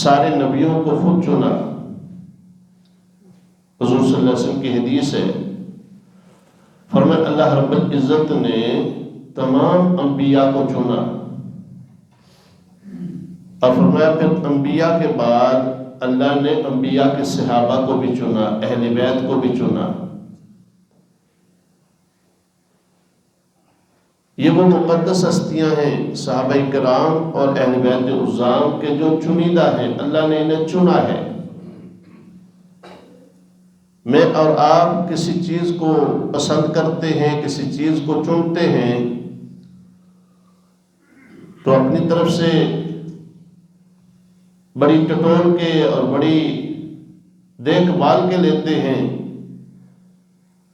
سارے نبیوں کو خود چنا۔ حضور صلی اللہ علیہ وسلم کی حدیث ہے، فرمایا اللہ رب العزت نے تمام انبیاء کو چنا، اور فرمایا پھر انبیاء کے بعد اللہ نے انبیاء کے صحابہ کو بھی چنا، اہل بیت کو بھی چنا۔ یہ وہ مقدس ہستیاں ہیں صحابہ کرام اور اہل بیت عظام کے جو چنیدہ ہیں، اللہ نے انہیں چنا ہے۔ میں اور آپ کسی چیز کو پسند کرتے ہیں، کسی چیز کو چنتے ہیں تو اپنی طرف سے بڑی ٹٹول کے اور بڑی دیکھ بھال کے لیتے ہیں۔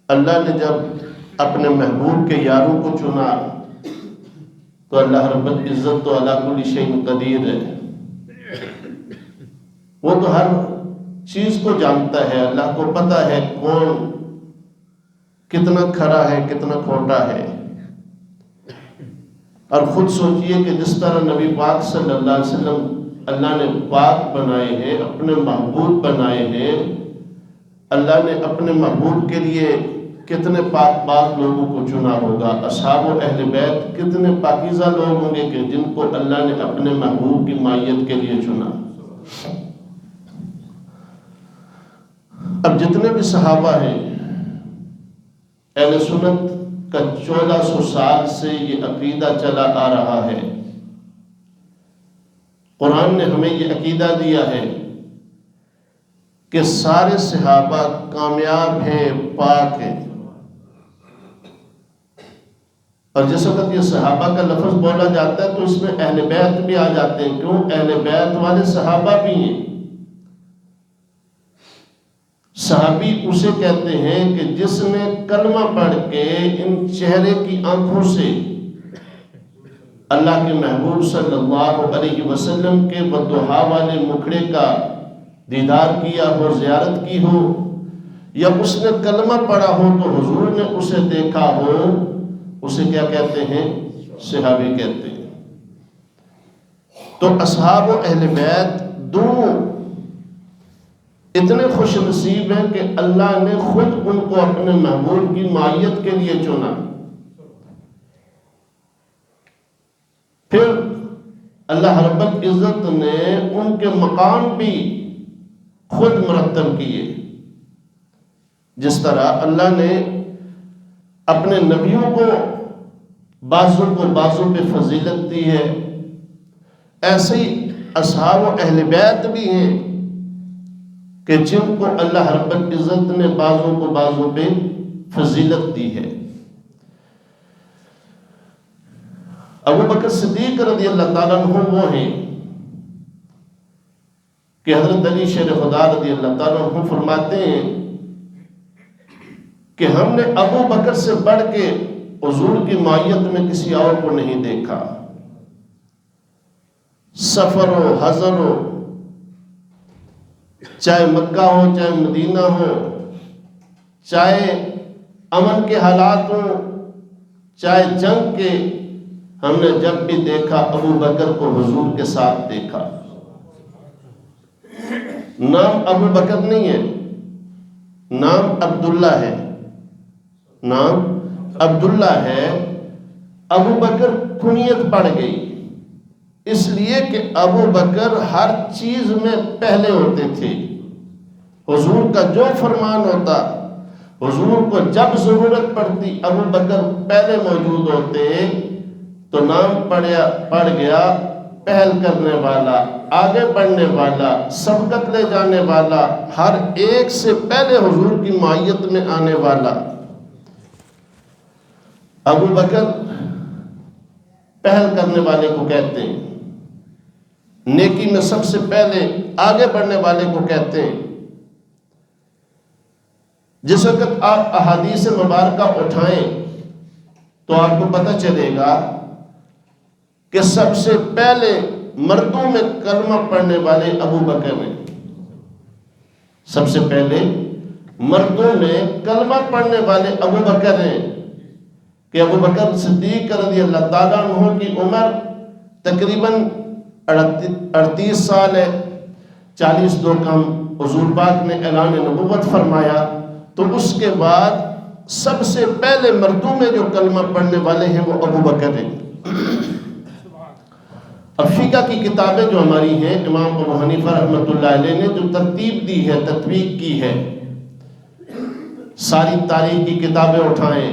اللہ نے جب اپنے محبوب کے یاروں کو چنا تو اللہ رب العزت تو علی کل شیء قدیر ہے، وہ تو ہر چیز کو جانتا ہے۔ اللہ کو پتہ ہے کون کتنا کھرا ہے کتنا کھوٹا ہے۔ اور خود سوچئے کہ جس طرح نبی پاک صلی اللہ علیہ وسلم اللہ نے پاک بنائے ہیں، اپنے محبوب بنائے ہیں، اللہ نے اپنے محبوب کے لیے کتنے پاک پاک لوگوں کو چنا ہوگا۔ اصحاب و اہل بیت کتنے پاکیزہ لوگ ہوں گے کہ جن کو اللہ نے اپنے محبوب کی معیت کے لیے چنا۔ اب جتنے بھی صحابہ ہیں، اہل سنت کا 1400 سال سے یہ عقیدہ چلا آ رہا ہے۔ قرآن نے ہمیں یہ عقیدہ دیا ہے کہ سارے صحابہ کامیاب ہیں، پاک ہیں۔ اور جس وقت یہ صحابہ کا لفظ بولا جاتا ہے تو اس میں اہل بیت بھی آ جاتے ہیں، کیوں؟ اہل بیت والے صحابہ بھی ہیں۔ صحابی اسے کہتے ہیں کہ جس نے کلمہ پڑھ کے ان چہرے کی آنکھوں سے اللہ کے محبوب صلی اللہ علیہ وسلم کے والضحیٰ والے مکھڑے کا دیدار کیا ہو، زیارت کی ہو، یا اس نے کلمہ پڑھا ہو تو حضور نے اسے دیکھا ہو، اسے کیا کہتے ہیں؟ صحابی کہتے ہیں۔ تو اصحاب و اہل بیت دونوں اتنے خوش نصیب ہیں کہ اللہ نے خود ان کو اپنے محبوب کی معیت کے لیے چنا۔ پھر اللہ رب العزت نے ان کے مقام بھی خود مرتب کیے۔ جس طرح اللہ نے اپنے نبیوں کو بعضوں پہ فضیلت دی ہے، ایسے ہی اصحاب و اہل بیت بھی ہیں کہ جن کو اللہ رب العزت نے بعضوں پہ فضیلت دی ہے۔ ابو بکر صدیق رضی اللہ تعالیٰ عنہ وہ ہیں کہ حضرت علی شیر خدا رضی اللہ تعالیٰ عنہ فرماتے ہیں کہ ہم نے ابو بکر سے بڑھ کے حضور کی معیت میں کسی اور کو نہیں دیکھا۔ سفر ہو، حضر ہو، چاہے مکہ ہو چاہے مدینہ ہو، چاہے امن کے حالات ہوں چاہے جنگ کے، ہم نے جب بھی دیکھا ابو بکر کو حضور کے ساتھ دیکھا۔ نام ابو بکر نہیں ہے، نام عبداللہ ہے، نام عبداللہ ہے۔ ابو بکر کنیت پڑ گئی اس لیے کہ ابو بکر ہر چیز میں پہلے ہوتے تھے۔ حضور کا جو فرمان ہوتا، حضور کو جب ضرورت پڑتی ابو بکر پہلے موجود ہوتے، تو نام پڑ گیا پہل کرنے والا، آگے بڑھنے والا، سبقت لے جانے والا، ہر ایک سے پہلے حضور کی معیت میں آنے والا۔ ابو بکر پہل کرنے والے کو کہتے ہیں، نیکی میں سب سے پہلے آگے بڑھنے والے کو کہتے ہیں۔ جس وقت آپ احادیث مبارکہ اٹھائیں تو آپ کو پتہ چلے گا کہ سب سے پہلے مردوں میں کلمہ پڑھنے والے ابو بکر ہیں۔ سب سے پہلے مردوں میں کلمہ پڑھنے والے ابو بکر ہیں کہ ابو بکر صدیق رضی اللہ تعالیٰ عنہ کی عمر تقریباً 38 سال ہے، 42 کم حضور پاک نے اعلان نبوت فرمایا، تو اس کے بعد سب سے پہلے مردوں میں جو کلمہ پڑھنے والے ہیں وہ ابو بکر ہیں۔ اب فقہ کی کتابیں جو ہماری ہیں، امام ابو حنیفہ رحمۃ اللہ علیہ نے جو ترتیب دی ہے، تطبیق کی ہے، ساری تاریخ کی کتابیں اٹھائیں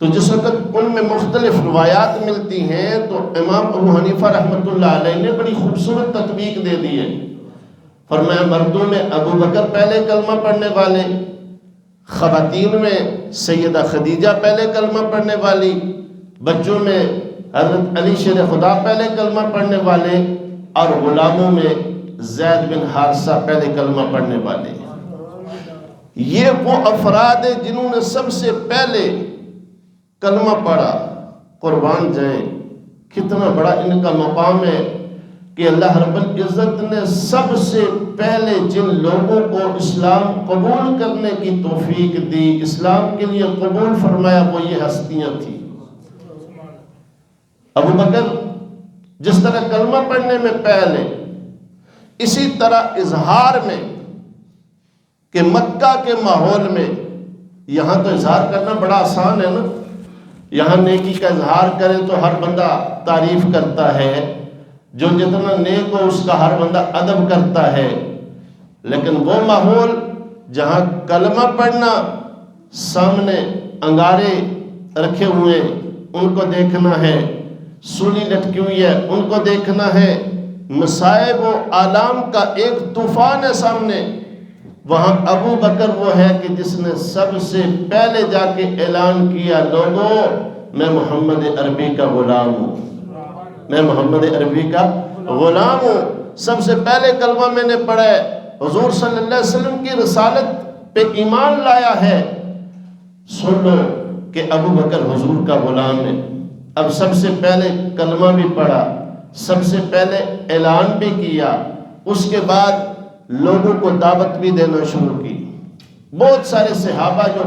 تو جس وقت ان میں مختلف روایات ملتی ہیں تو امام ابو حنیفہ رحمۃ اللہ علیہ نے بڑی خوبصورت تطبیق دے دی ہے۔ فرمایا مردوں میں ابو بکر پہلے کلمہ پڑھنے والے، خواتین میں سیدہ خدیجہ پہلے کلمہ پڑھنے والی، بچوں میں حضرت علی شیر خدا پہلے کلمہ پڑھنے والے، اور غلاموں میں زید بن حارثہ پہلے کلمہ پڑھنے والے۔ یہ وہ افراد ہیں جنہوں نے سب سے پہلے کلمہ پڑھا۔ قربان جائیں، کتنا بڑا ان کا مقام ہے کہ اللہ رب العزت نے سب سے پہلے جن لوگوں کو اسلام قبول کرنے کی توفیق دی، اسلام کے لیے قبول فرمایا، وہ یہ ہستیاں تھیں۔ ابو بکر جس طرح کلمہ پڑھنے میں پہلے، اسی طرح اظہار میں کہ مکہ کے ماحول میں، یہاں تو اظہار کرنا بڑا آسان ہے نا، یہاں نیکی کا اظہار کرے تو ہر بندہ تعریف کرتا ہے، جو جتنا نیک ہو اس کا ہر بندہ ادب کرتا ہے، لیکن وہ ماحول جہاں کلمہ پڑھنا، سامنے انگارے رکھے ہوئے ان کو دیکھنا ہے، سولی لٹکی ہوئی ہے ان کو دیکھنا ہے، مصائب و آلام کا ایک طوفان ہے سامنے، وہاں ابو بکر وہ ہے کہ جس نے سب سے پہلے جا کے اعلان کیا، لوگوں میں محمد عربی کا غلام ہوں، میں محمد عربی کا غلام ہوں، سب سے پہلے کلمہ میں نے پڑھا ہے، حضور صلی اللہ علیہ وسلم کی رسالت پہ ایمان لایا ہے، سن لو کہ ابو بکر حضور کا غلام ہے۔ اب سب سے پہلے کلمہ بھی پڑھا، سب سے پہلے اعلان بھی کیا، اس کے بعد لوگوں کو دعوت بھی دینا شروع کی۔ بہت سارے صحابہ جو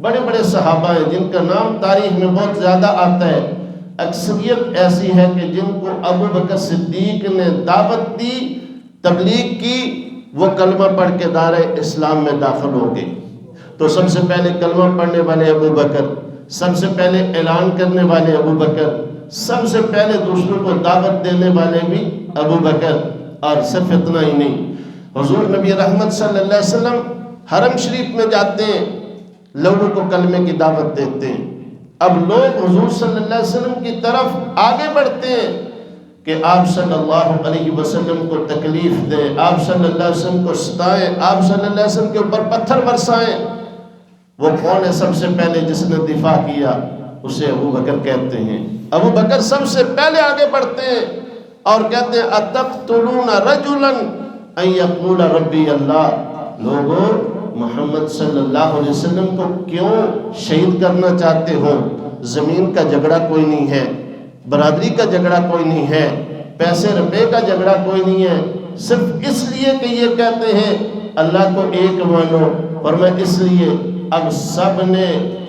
بڑے بڑے صحابہ ہیں جن کا نام تاریخ میں بہت زیادہ آتا ہے، اکثریت ایسی ہے کہ جن کو ابو بکر صدیق نے دعوت دی، تبلیغ کی، وہ کلمہ پڑھ کے دائرہ اسلام میں داخل ہو گئے۔ تو سب سے پہلے کلمہ پڑھنے والے ابو بکر، سب سے پہلے اعلان کرنے والے ابو بکر، سب سے پہلے دوسروں کو دعوت دینے والے بھی ابو بکر، اور صرف اتنا ہی نہیں، حضور نبی رحمت صلی اللہ علیہ وسلم حرم شریف میں جاتے ہیں، لوگوں کو کلمے کی دعوت دیتے ہیں۔ اب لوگ حضور صلی اللہ علیہ وسلم کی طرف آگے بڑھتے ہیں کہ آپ صلی اللہ علیہ وسلم کو تکلیف دیں، آپ صلی اللہ علیہ وسلم کو ستائیں، آپ صلی اللہ علیہ وسلم کے اوپر پتھر برسائیں۔ وہ کون ہے سب سے پہلے جس نے دفاع کیا؟ اسے ابو بکر کہتے ہیں۔ ابو بکر سب سے پہلے آگے بڑھتے ہیں اور کہتے ہیں اتقتلون رجلا ان یقول ربی اللہ، لوگوں محمد صلی اللہ علیہ وسلم کو کیوں شہید کرنا چاہتے ہو؟ زمین کا جھگڑا کوئی نہیں ہے، برادری کا جھگڑا کوئی نہیں ہے، پیسے روپے کا جھگڑا کوئی نہیں ہے، صرف اس لیے کہ یہ کہتے ہیں اللہ کو ایک مانو۔ اور میں اس لیے اب سب نے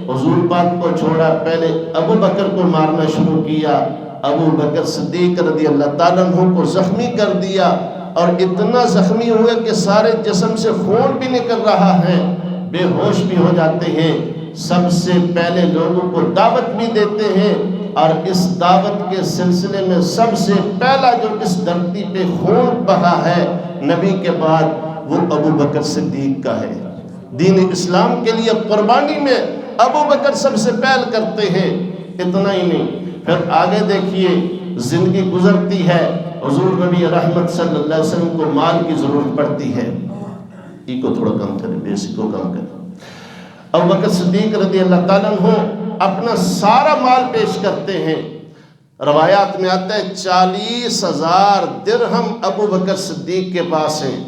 حضور پاک کو چھوڑا، پہلے ابو بکر کو مارنا شروع کیا، ابو بکر صدیق رضی اللہ تعالیٰ عنہ کو زخمی کر دیا، اور اتنا زخمی ہوئے کہ سارے جسم سے خون بھی نکل رہا ہے، بے ہوش بھی ہو جاتے ہیں۔ سب سے پہلے لوگوں کو دعوت بھی دیتے ہیں، اور اس دعوت کے سلسلے میں سب سے پہلا جو اس دھرتی پہ خون بہا ہے نبی کے بعد، وہ ابو بکر صدیق کا ہے۔ دین اسلام کے لیے قربانی میں ابو بکر سب سے پہل کرتے ہیں۔ اتنا ہی نہیں، پھر آگے دیکھیے، زندگی گزرتی ہے، حضور نبی رحمت صلی اللہ علیہ وسلم کو مال کی ضرورت پڑتی ہے، ای کو تھوڑا کم کریں، بیسی کو کم کریں۔ ابو بکر صدیق رضی اللہ تعالیٰ عنہ اپنا سارا مال پیش کرتے ہیں۔ روایات میں آتا ہے 40,000 درہم ابو بکر صدیق کے پاس ہیں۔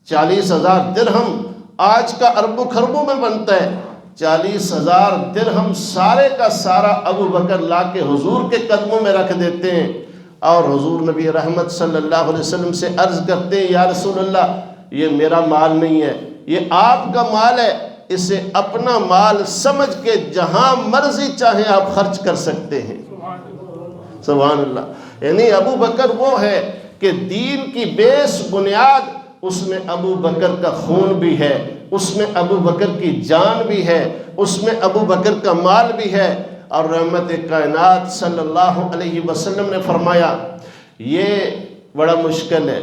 40,000 درہم آج کا اربوں خربوں میں بنتا ہے۔ 40,000 درہم سارے کا سارا ابو بکر لا کے حضور کے قدموں میں رکھ دیتے ہیں، اور حضور نبی رحمت صلی اللہ علیہ وسلم سے عرض کرتے ہیں یا رسول اللہ، یہ میرا مال نہیں ہے، یہ آپ کا مال ہے، اسے اپنا مال سمجھ کے جہاں مرضی چاہیں آپ خرچ کر سکتے ہیں۔ سبحان اللہ۔ یعنی ابو بکر وہ ہے کہ دین کی بیس بنیاد اس میں ابو بکر کا خون بھی ہے، اس میں ابو بکر کی جان بھی ہے، اس میں ابو بکر کا مال بھی ہے۔ اور رحمت کائنات صلی اللہ علیہ وسلم نے فرمایا یہ بڑا مشکل ہے،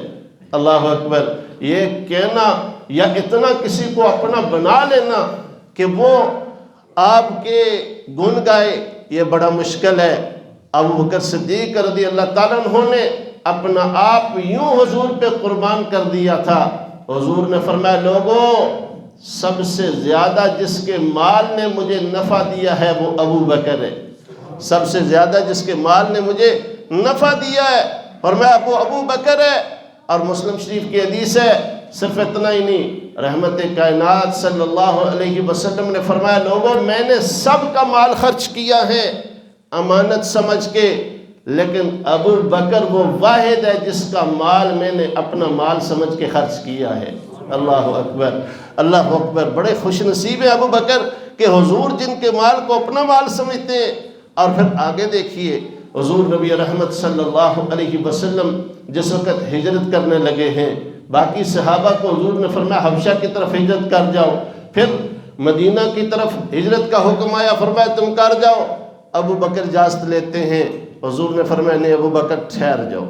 اللہ اکبر، یہ کہنا یا اتنا کسی کو اپنا بنا لینا کہ وہ آپ کے گن گائے، یہ بڑا مشکل ہے۔ ابو بکر صدیق رضی اللہ تعالیٰ عنہ نے اپنا آپ یوں حضور پہ قربان کر دیا تھا۔ حضور نے فرمایا لوگوں، سب سے زیادہ جس کے مال نے مجھے نفع دیا ہے وہ ابو بکر ہے، سب سے زیادہ جس کے مال نے مجھے نفع دیا ہے فرمایا وہ ابو بکر ہے۔ اور مسلم شریف کی حدیث ہے، صرف اتنا ہی نہیں، رحمت کائنات صلی اللہ علیہ وسلم نے فرمایا لوگوں میں نے سب کا مال خرچ کیا ہے امانت سمجھ کے، لیکن ابو بکر وہ واحد ہے جس کا مال میں نے اپنا مال سمجھ کے خرچ کیا ہے۔ اللہ اکبر، اللہ اکبر، بڑے خوش نصیب ہے ابو بکر کہ حضور جن کے مال کو اپنا مال سمجھتے ہیں۔ اور پھر آگے دیکھیے، حضور نبی رحمت صلی اللہ علیہ وسلم جس وقت ہجرت کرنے لگے ہیں، باقی صحابہ کو حضور نے فرمایا حبشہ کی طرف ہجرت کر جاؤ، پھر مدینہ کی طرف ہجرت کا حکم آیا، فرمایا تم کر جاؤ۔ ابو بکر اجازت لیتے ہیں، حضور نے فرمایا نہیں ابو بکر ٹھہر جاؤ،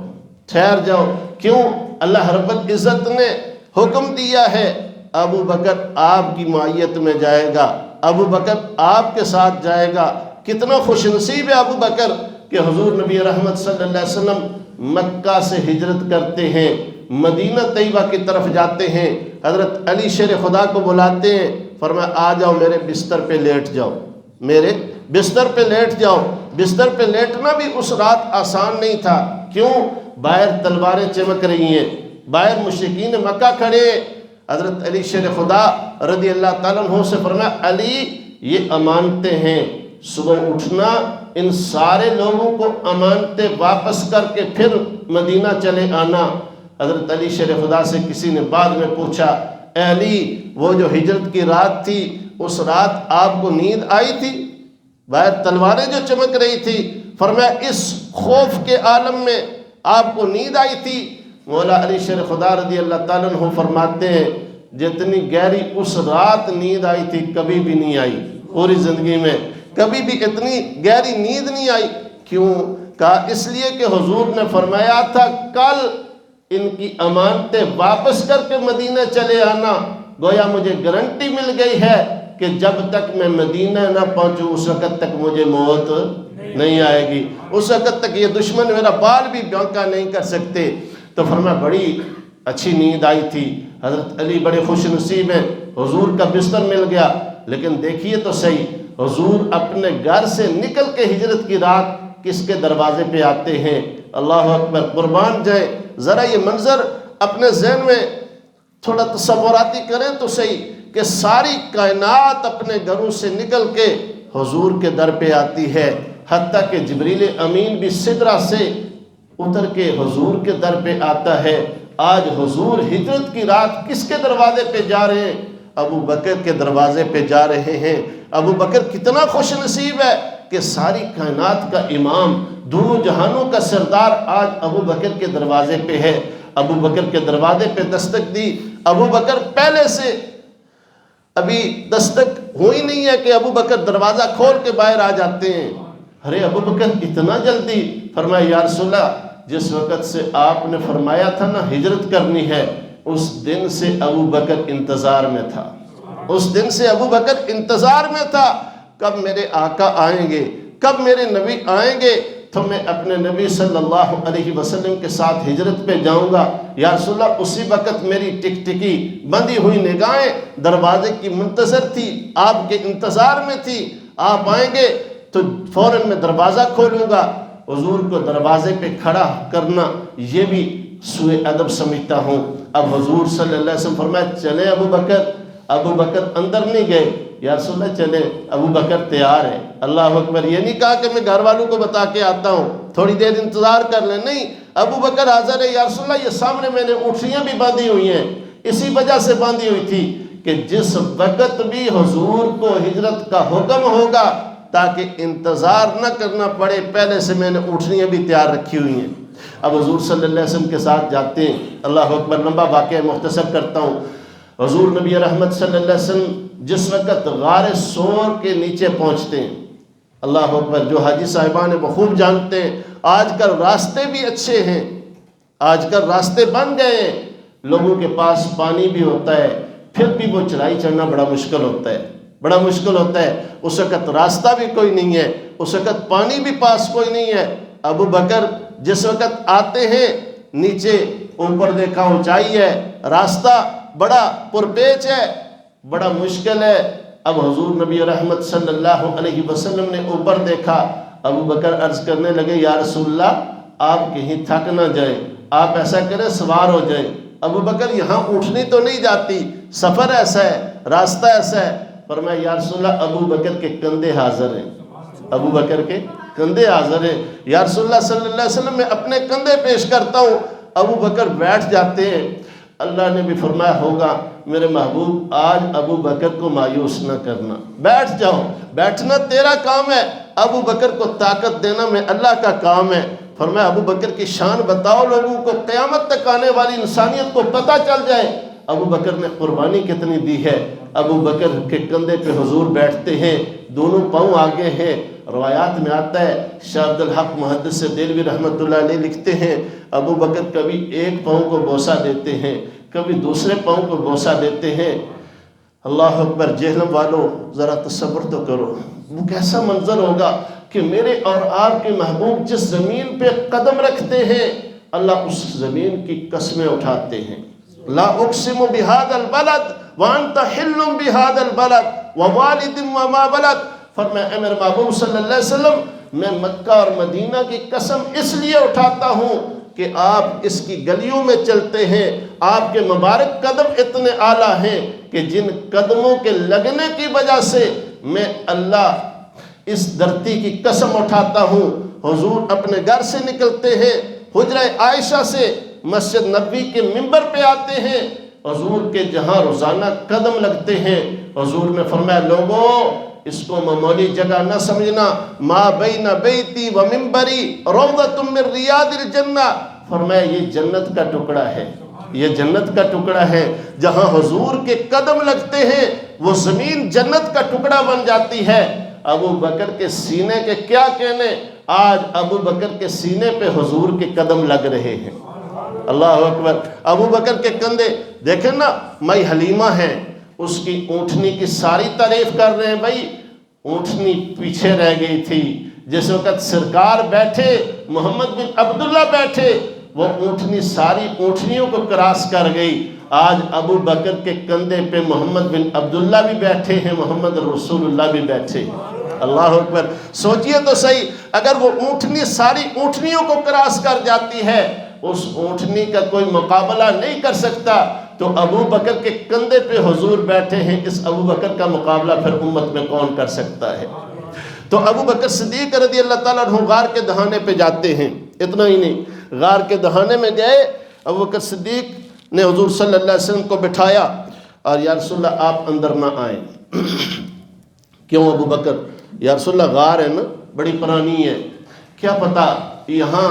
ٹھہر جاؤ۔ کیوں؟ اللہ رب العزت نے حکم دیا ہے ابو بکر آپ کی معیت میں جائے گا، ابو بکر آپ کے ساتھ جائے گا۔ کتنا خوش نصیب ہے ابو بکر کہ حضور نبی رحمت صلی اللہ علیہ وسلم مکہ سے ہجرت کرتے ہیں، مدینہ طیبہ کی طرف جاتے ہیں، حضرت علی شیر خدا کو بلاتے ہیں، فرمایا آ جاؤ میرے بستر پہ لیٹ جاؤ، میرے بستر پہ لیٹ جاؤ۔ بستر پہ لیٹنا بھی اس رات آسان نہیں تھا، کیوں؟ باہر تلواریں چمک رہی ہیں، باہر مشرکین مکہ کھڑے۔ حضرت علی شیر خدا رضی اللہ تعالیٰ عنہ سے فرمایا علی یہ امانتیں ہیں، صبح اٹھنا ان سارے لوگوں کو امانتیں واپس کر کے پھر مدینہ چلے آنا۔ حضرت علی شیر خدا سے کسی نے بعد میں پوچھا اے علی وہ جو ہجرت کی رات تھی اس رات آپ کو نیند آئی تھی؟ باہر تلواریں جو چمک رہی تھی، فرمایا اس خوف کے عالم میں آپ کو نیند آئی تھی؟ مولا علی شیر خدا رضی اللہ تعالیٰ عنہ فرماتے ہیں جتنی گہری اس رات نیند آئی تھی کبھی بھی نہیں آئی، پوری زندگی میں کبھی بھی اتنی گہری نیند نہیں آئی۔ کیوں؟ کہا اس لیے کہ حضور نے فرمایا تھا کل ان کی امانتیں واپس کر کے مدینہ چلے آنا، گویا مجھے گارنٹی مل گئی ہے کہ جب تک میں مدینہ نہ پہنچوں اس وقت تک مجھے موت نہیں آئے گی، اس وقت تک یہ دشمن میرا بال بھی بانکا نہیں کر سکتے۔ تو فرمایا بڑی اچھی نیند آئی تھی، حضرت علی بڑے خوش نصیب ہیں، حضور کا بستر مل گیا۔ لیکن دیکھیے تو صحیح، حضور اپنے گھر سے نکل کے ہجرت کی رات کس کے دروازے پہ آتے ہیں؟ اللہ اکبر، قربان جائے، ذرا یہ منظر اپنے ذہن میں تھوڑا تصوراتی کریں تو صحیح کہ ساری کائنات اپنے گھروں سے نکل کے حضور کے در پہ آتی ہے، حتیٰ کہ جبریل امین بھی سدرہ سے اتر کے حضور کے در پہ آتا ہے۔ آج حضور ہجرت کی رات کس کے دروازے پہ جا رہے ہیں؟ ابو بکر کے دروازے پہ جا رہے ہیں۔ ابو بکر کتنا خوش نصیب ہے کہ ساری کائنات کا امام، دونوں جہانوں کا سردار آج ابو بکر کے دروازے پہ ہے۔ ابو بکر کے دروازے پہ دستک دی، ابو بکر پہلے سے ابھی دستک ہوئی نہیں ہے کہ ابو بکر دروازہ کھول کے باہر آ جاتے ہیں۔ ارے ابو بکر اتنا جلدی؟ فرمایا یا رسول اللہ جس وقت سے آپ نے فرمایا تھا نا ہجرت کرنی ہے اس دن سے ابو بکر انتظار میں تھا، اس دن سے ابو بکر انتظار میں تھا کب میرے آقا آئیں گے، کب میرے نبی آئیں گے تو میں اپنے نبی صلی اللہ علیہ وسلم کے ساتھ ہجرت پہ جاؤں گا۔ یا رسول اللہ اسی وقت میری ٹک ٹکی بندھی ہوئی نگاہیں دروازے کی منتظر تھی، آپ کے انتظار میں تھی، آپ آئیں گے تو فوراً میں دروازہ کھولوں گا۔ حضور کو دروازے پہ کھڑا کرنا یہ بھی سوء ادب سمجھتا ہوں۔ اب حضور صلی اللہ علیہ وسلم فرمایا چلے ابو بکر۔ ابو بکر اندر نہیں گئے، یا رسول اللہ چلے، ابو بکر تیار ہے۔ اللہ اکبر، یہ نہیں کہا کہ میں گھر والوں کو بتا کے آتا ہوں تھوڑی دیر انتظار کر لیں، نہیں، ابو بکر حاضر ہے۔ یا رسول اللہ یہ سامنے میں نے اونٹیاں بھی باندھی ہوئی ہیں، اسی وجہ سے باندھی ہوئی تھی کہ جس وقت بھی حضور کو ہجرت کا حکم ہوگا تاکہ انتظار نہ کرنا پڑے، پہلے سے میں نے اونٹیاں بھی تیار رکھی ہوئی ہیں۔ اب حضور صلی اللہ علیہ وسلم کے ساتھ جاتے ہیں. اللہ اکبر. لمبا واقعہ مختصر کرتا ہوں. حضور نبی رحمت صلی اللہ علیہ وسلم جس وقت غار سور کے نیچے پہنچتے ہیں، اللہ اکبر، جو حاجی صاحبان وہ خوب جانتے ہیں، آج کل راستے بھی اچھے ہیں، آج کل راستے بن گئے ہیں، لوگوں کے پاس پانی بھی ہوتا ہے، پھر بھی وہ چڑھائی چڑھنا بڑا مشکل ہوتا ہے، بڑا مشکل ہوتا ہے. اس وقت راستہ بھی کوئی نہیں ہے، اس وقت پانی بھی پاس کوئی نہیں ہے. ابو بکر جس وقت آتے ہیں، نیچے اوپر دیکھا اونچائی ہے، راستہ بڑا پرپیچ ہے، بڑا مشکل ہے. اب حضور نبی رحمت صلی اللہ علیہ وسلم نے اوپر دیکھا. ابو بکر عرض کرنے لگے، یا رسول اللہ، آپ کہیں تھک نہ جائیں، آپ ایسا کریں سوار ہو جائیں. ابو بکر، یہاں اونٹنی تو نہیں جاتی، سفر ایسا ہے، راستہ ایسا ہے. فرمایا، یا رسول اللہ، ابو بکر کے کندھے حاضر ہیں، ابو بکر کے کندھے حاضر ہیں. یا رسول اللہ صلی اللہ علیہ وسلم، میں اپنے کندھے پیش کرتا ہوں. ابو بکر بیٹھ جاتے ہیں. اللہ نے بھی فرمایا ہوگا میرے محبوب، آج ابو بکر کو مایوس نہ کرنا، بیٹھ جاؤ، بیٹھنا تیرا کام ہے، ابو بکر کو طاقت دینا میں اللہ کا کام ہے. فرمایا، ابو بکر کی شان بتاؤ، لوگوں کو قیامت تک آنے والی انسانیت کو پتہ چل جائے ابو بکر نے قربانی کتنی دی ہے. ابو بکر کے کندھے پہ حضور بیٹھتے ہیں، دونوں پاؤں آگے ہیں. روایات میں آتا ہے، شاہ عبدالحق محدث دہلوی رحمۃ اللہ علیہ لکھتے ہیں، ابو بکر کبھی ایک پاؤں کو بوسہ دیتے ہیں، کبھی دوسرے پاؤں کو بوسہ دیتے ہیں. اللہ اکبر. جہنم والوں ذرا تصور تو کرو، وہ کیسا منظر ہوگا کہ میرے اور آپ کے محبوب جس زمین پہ قدم رکھتے ہیں، اللہ اس زمین کی قسمیں اٹھاتے ہیں. لا اقسم بہذا البلد وانت حل بہذا البلد ووالد وما ولد. فرمایا، اے میرے محبوب صلی اللہ علیہ وسلم، میں مکہ اور مدینہ کی قسم اس لیے اٹھاتا ہوں کہ آپ اس کی گلیوں میں چلتے ہیں، آپ کے مبارک قدم اتنے اعلیٰ ہیں کہ جن قدموں کے لگنے کی وجہ سے میں اللہ اس دھرتی کی قسم اٹھاتا ہوں. حضور اپنے گھر سے نکلتے ہیں، حجرہ عائشہ سے مسجد نبوی کے منبر پہ آتے ہیں. حضور کے جہاں روزانہ قدم لگتے ہیں، حضور نے فرمایا، لوگوں اس کو معمولی جگہ نہ سمجھنا، ما بین بیتی و منبری روضۃ من ریاض الجنہ. فرمایا، یہ جنت کا ٹکڑا ہے، یہ جنت کا ٹکڑا ہے. جہاں حضور کے قدم لگتے ہیں وہ زمین جنت کا ٹکڑا بن جاتی ہے. ابو بکر کے سینے کے کیا کہنے، آج ابو بکر کے سینے پہ حضور کے قدم لگ رہے ہیں. اللہ اکبر. ابو بکر کے کندھے دیکھیں نا، مائی حلیمہ ہیں، اس کی اونٹنی کی ساری تعریف کر رہے ہیں. بھائی اونٹنی پیچھے رہ گئی تھی، جس وقت سرکار بیٹھے، محمد بن عبداللہ بیٹھے، وہ اونٹنی ساری اونٹنیوں کو کراس کر گئی. آج ابو بکر کے کندھے پہ محمد بن عبداللہ بھی بیٹھے ہیں، محمد رسول اللہ بھی بیٹھے. اللہ اکبر. سوچئے تو صحیح، اگر وہ اونٹنی ساری اونٹنیوں کو کراس کر جاتی ہے، اس اونٹنی کا کوئی مقابلہ نہیں کر سکتا، تو ابو بکر کے کندھے پہ حضور بیٹھے ہیں، اس ابو بکر کا مقابلہ پھر امت میں کون کر سکتا ہے؟ تو ابو بکر صدیق رضی اللہ تعالیٰ عنہ غار کے دہانے پہ جاتے ہیں. اتنا ہی نہیں، غار کے دہانے میں گئے، ابو بکر صدیق نے حضور صلی اللہ علیہ وسلم کو بٹھایا اور یا رسول اللہ آپ اندر نہ آئیں. کیوں ابو بکر؟ یا رسول اللہ غار ہے نا، بڑی پرانی ہے، کیا پتا یہاں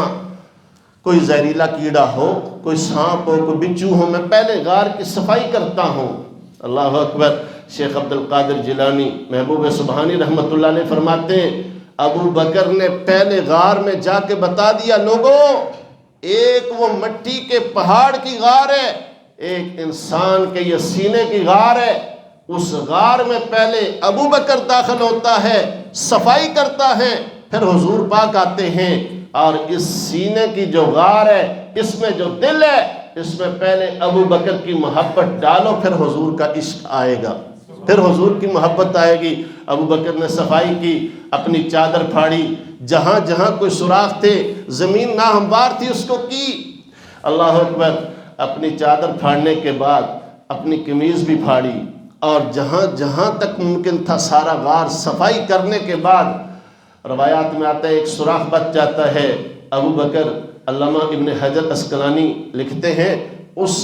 کوئی زہریلا کیڑا ہو، کوئی سانپ ہو، کوئی بچھو ہو، میں پہلے غار کی صفائی کرتا ہوں. اللہ اکبر. شیخ عبد القادر جیلانی محبوب سبحانی رحمۃ اللہ علیہ فرماتے ہیں، ابو بکر نے پہلے غار میں جا کے بتا دیا، لوگوں ایک وہ مٹی کے پہاڑ کی غار ہے، ایک انسان کے یہ سینے کی غار ہے. اس غار میں پہلے ابو بکر داخل ہوتا ہے، صفائی کرتا ہے، پھر حضور پاک آتے ہیں، اور اس سینے کی جو غار ہے، اس میں جو دل ہے، اس میں پہلے ابو بکر کی محبت ڈالو، پھر حضور کا عشق آئے گا، پھر حضور کی محبت آئے گی. ابو بکر نے صفائی کی، اپنی چادر پھاڑی، جہاں جہاں کوئی سوراخ تھے، زمین ناہموار تھی، اس کو کی. اللہ اکبر. اپنی چادر پھاڑنے کے بعد اپنی قمیض بھی پھاڑی، اور جہاں جہاں تک ممکن تھا سارا غار صفائی کرنے کے بعد، روایات میں آتا ہے ایک سوراخ بچ جاتا ہے. ابو بکر، علامہ ابن حجر اسقلانی لکھتے ہیں، اس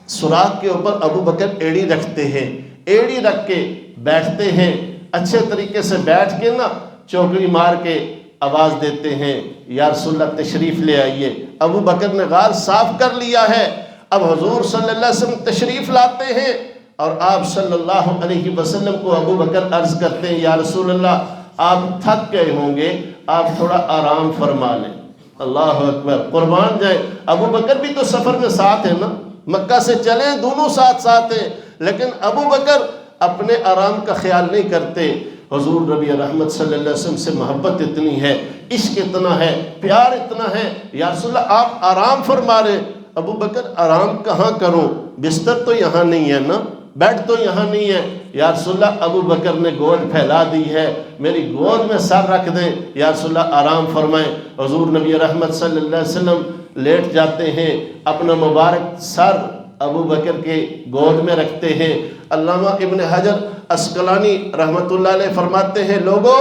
سوراخ کے اوپر ابو بکر ایڑی رکھتے ہیں، ایڑی رکھ کے بیٹھتے ہیں، اچھے طریقے سے بیٹھ کے نا چوکڑی مار کے آواز دیتے ہیں یا رسول اللہ تشریف لے آئیے۔ ابو بکر نے غار صاف کر لیا ہے، اب حضور صلی اللہ علیہ وسلم تشریف لاتے ہیں اور آپ صلی اللہ علیہ وسلم کو ابو بکر عرض کرتے ہیں یا رسول اللہ آپ تھک گئے ہوں گے، آپ تھوڑا آرام فرما لیں۔ اللہ اکبر، قربان جائے، ابو بکر بھی تو سفر میں ساتھ ہیں نا، مکہ سے چلیں دونوں ساتھ ساتھ ہیں، لیکن ابو بکر اپنے آرام کا خیال نہیں کرتے۔ حضور نبی رحمت صلی اللہ علیہ وسلم سے محبت اتنی ہے، عشق اتنا ہے، پیار اتنا ہے، یا رسول اللہ آپ آرام فرما رہے۔ ابو بکر آرام کہاں کروں، بستر تو یہاں نہیں ہے نا، بیڈ تو یہاں نہیں ہے۔ یا رسول اللہ ابو بکر نے گود پھیلا دی ہے، میری گود میں سر رکھ دیں، یا رسول اللہ آرام فرمائیں۔ حضور نبی رحمت صلی اللہ علیہ وسلم لیٹ جاتے ہیں، اپنا مبارک سر ابو بکر کے گود میں رکھتے ہیں۔ علامہ ابن حجر عسقلانی رحمت اللہ علیہ فرماتے ہیں لوگوں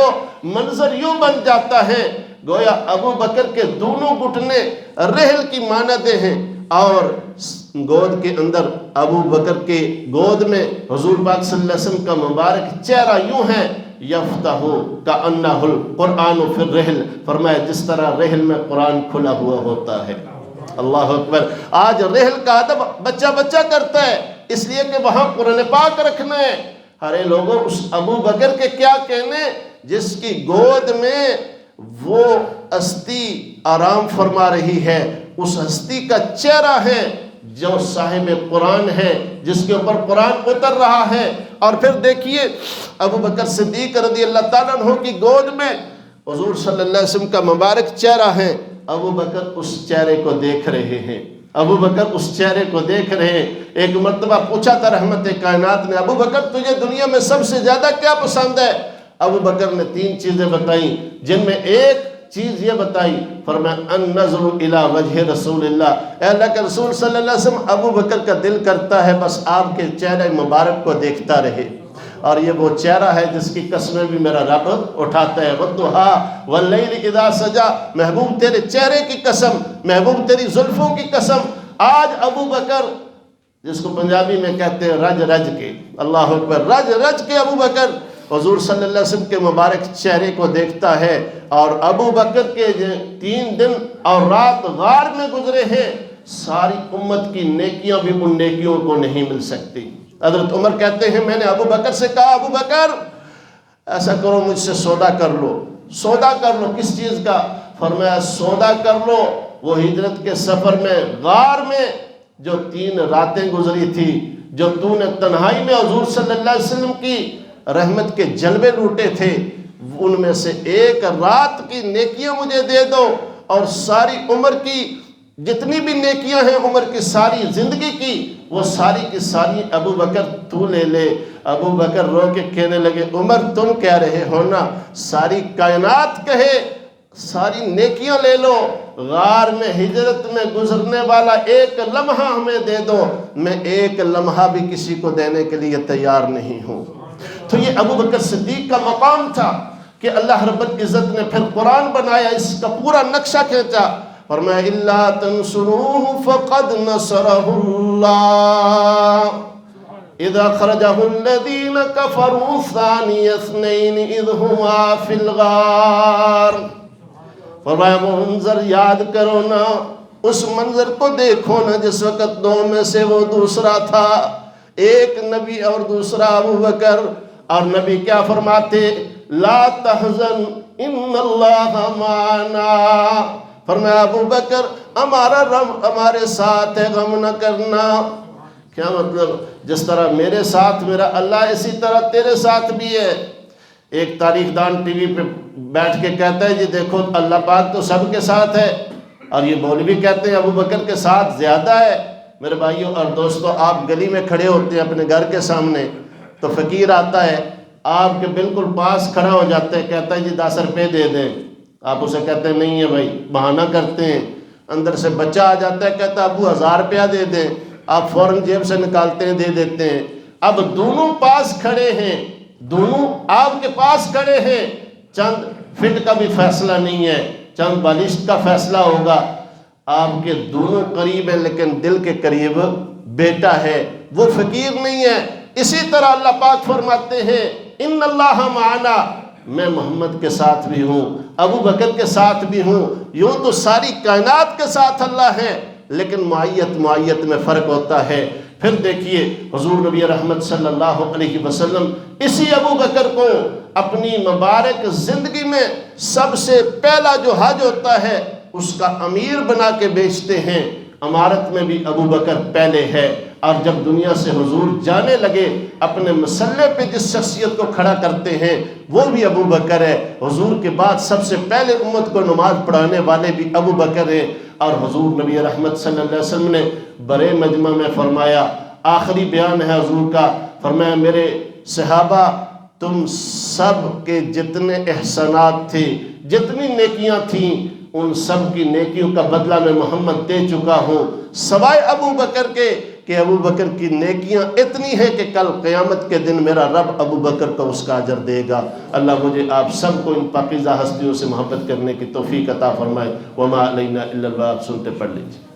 منظر یوں بن جاتا ہے گویا ابو بکر کے دونوں گھٹنے رحل کی مانندیں ہیں، اور گود کے اندر ابو بکر کے گود میں حضور پاک صلی اللہ علیہ وسلم کا مبارک چہرہ یوں ہے، یفتح کأنہ القرآن فی الرحل، فرمایا جس طرح رحل میں قرآن کھلا ہوا ہوتا ہے۔ اللہ اکبر، آج رحل کا ادب بچہ بچہ کرتا ہے اس لیے کہ وہاں قرآن پاک رکھنا ہے۔ ارے لوگوں اس ابو بکر کے کیا کہنے جس کی گود میں وہ ہستی آرام فرما رہی ہے، اس ہستی کا چہرہ ہے جو صاحب قرآن ہے، جس کے اوپر قرآن اتر رہا ہے۔ اور پھر دیکھیے ابو بکر صدیق رضی اللہ تعالیٰ عنہ کی گود میں حضور صلی اللہ علیہ وسلم کا مبارک چہرہ ہے، ابو بکر اس چہرے کو دیکھ رہے ہیں، ابو بکر اس چہرے کو دیکھ رہے ہیں۔ ایک مرتبہ پوچھا تھا رحمت کائنات نے ابو بکر تجھے دنیا میں سب سے زیادہ کیا پسند ہے؟ ابو بکر نے 3 چیزیں بتائیں، جن میں ایک چیز یہ بتائی، فرمایا النظر الی وجہ رسول اللہ، اے اللہ کے رسول صلی اللہ علیہ وسلم ابو بکر کا دل کرتا ہے بس آپ کے چہرے مبارک کو دیکھتا رہے، اور یہ وہ چہرہ ہے جس کی قسمیں بھی میرا رب اٹھاتا ہے، وَالضُّحَىٰ وَاللَّيْلِ إِذَا سَجَىٰ، محبوب تیرے چہرے کی قسم، محبوب تیری زلفوں کی قسم۔ آج ابو بکر جس کو پنجابی میں کہتے ہیں رج رج کے، اللہ اکبر، رج رج کے ابو بکر حضور صلی اللہ علیہ وسلم کے مبارک چہرے کو دیکھتا ہے، اور ابو بکر کے 3 دن اور رات غار میں گزرے ہیں، ساری امت کی نیکیاں بھی ان نیکیوں کو نہیں مل سکتی۔ حضرت عمر کہتے ہیں میں نے ابو بکر سے کہا ابو بکر ایسا کرو مجھ سے سودا کر لو۔ سودا کر لو کس چیز کا؟ فرمایا سودا کر لو وہ ہجرت کے سفر میں غار میں جو 3 راتیں گزری تھی، جو تو نے تنہائی میں حضور صلی اللہ علیہ وسلم کی رحمت کے جلوے لوٹے تھے، ان میں سے 1 رات کی نیکیاں مجھے دے دو، اور ساری عمر کی جتنی بھی نیکیاں ہیں عمر کی ساری زندگی کی وہ ساری کی ساری ابو بکر تو لے لے۔ ابو بکر رو کے کہنے لگے عمر تم کہہ رہے ہو نا، ساری کائنات کہے ساری نیکیاں لے لو، غار میں ہجرت میں گزرنے والا 1 لمحہ ہمیں دے دو، میں 1 لمحہ بھی کسی کو دینے کے لیے تیار نہیں ہوں۔ تو یہ ابو بکر صدیق کا مقام تھا کہ اللہ رب العزت نے پھر قرآن بنایا، اس کا پورا نقشہ کھینچا، فرمایا الا تنصروه فقد نصره اللہ اذ اخرجه الذین کفروا ثانی اثنین اذ ہما فی الغار۔ فرمایا منظر یاد کرو نا، اس منظر کو دیکھو نا جس وقت 2 میں سے وہ دوسرا تھا، ایک نبی اور دوسرا ابو بکر، اور نبی کیا فرماتے لا تحزن ان اللہ معنا، فرمایا ابو بکر ہمارا رب ہمارے ساتھ ہے، غم نہ کرنا۔ کیا مطلب؟ جس طرح میرے ساتھ میرا اللہ اسی طرح تیرے ساتھ بھی ہے۔ ایک تاریخ دان ٹی وی پہ بیٹھ کے کہتا ہے جی دیکھو اللہ پاک تو سب کے ساتھ ہے، اور یہ مولوی کہتے ہیں ابو بکر کے ساتھ زیادہ ہے۔ میرے بھائیوں اور دوستوں، آپ گلی میں کھڑے ہوتے ہیں اپنے گھر کے سامنے، تو فقیر آتا ہے آپ کے بالکل پاس کھڑا ہو جاتا ہے، کہتا ہے جی 10 روپے دے دیں، آپ اسے کہتے ہیں نہیں ہے بھائی، بہانہ کرتے ہیں، اندر سے بچہ آ جاتا ہے کہتا ہے ابو 1000 روپیہ دے دیں، آپ فوراً جیب سے نکالتے ہیں دے دیتے ہیں۔ اب دونوں پاس کھڑے ہیں، دونوں آپ کے پاس کھڑے ہیں، چند فٹ کا بھی فیصلہ نہیں ہے، چند بالشت کا فیصلہ ہوگا، آپ کے دونوں قریب ہیں لیکن دل کے قریب بیٹا ہے، وہ فقیر نہیں ہے۔ اسی طرح اللہ پاک فرماتے ہیں ان اللہ معنا، میں محمد کے ساتھ بھی ہوں، ابو بکر کے ساتھ بھی ہوں، یوں تو ساری کائنات کے ساتھ اللہ ہے، لیکن معیت میں فرق ہوتا ہے۔ پھر دیکھیے حضور نبی رحمت صلی اللہ علیہ وسلم اسی ابو بکر کو اپنی مبارک زندگی میں سب سے پہلا جو حج ہوتا ہے اس کا امیر بنا کے بیچتے ہیں۔ امارت میں بھی ابو بکر پہلے ہے، اور جب دنیا سے حضور جانے لگے اپنے مسلح پہ جس شخصیت کو کھڑا کرتے ہیں وہ بھی ابو بکر ہے۔ حضور کے بعد سب سے پہلے امت کو نماز پڑھانے والے بھی ابو بکر ہیں۔ اور حضور نبی رحمت صلی اللہ علیہ وسلم نے بڑے مجمع میں فرمایا، آخری بیان ہے حضور کا، فرمایا میرے صحابہ تم سب کے جتنے احسانات تھے، جتنی نیکیاں تھیں، ان سب کی نیکیوں کا بدلہ میں محمد دے چکا ہوں، سوائے ابو بکر کے، کہ ابو بکر کی نیکیاں اتنی ہیں کہ کل قیامت کے دن میرا رب ابو بکر کو اس کا اجر دے گا۔ اللہ مجھے آپ سب کو ان پاکیزہ ہستیوں سے محبت کرنے کی توفیق عطا فرمائے۔ وما علینا الا البلاغ، سنتے پڑھ لیجیے۔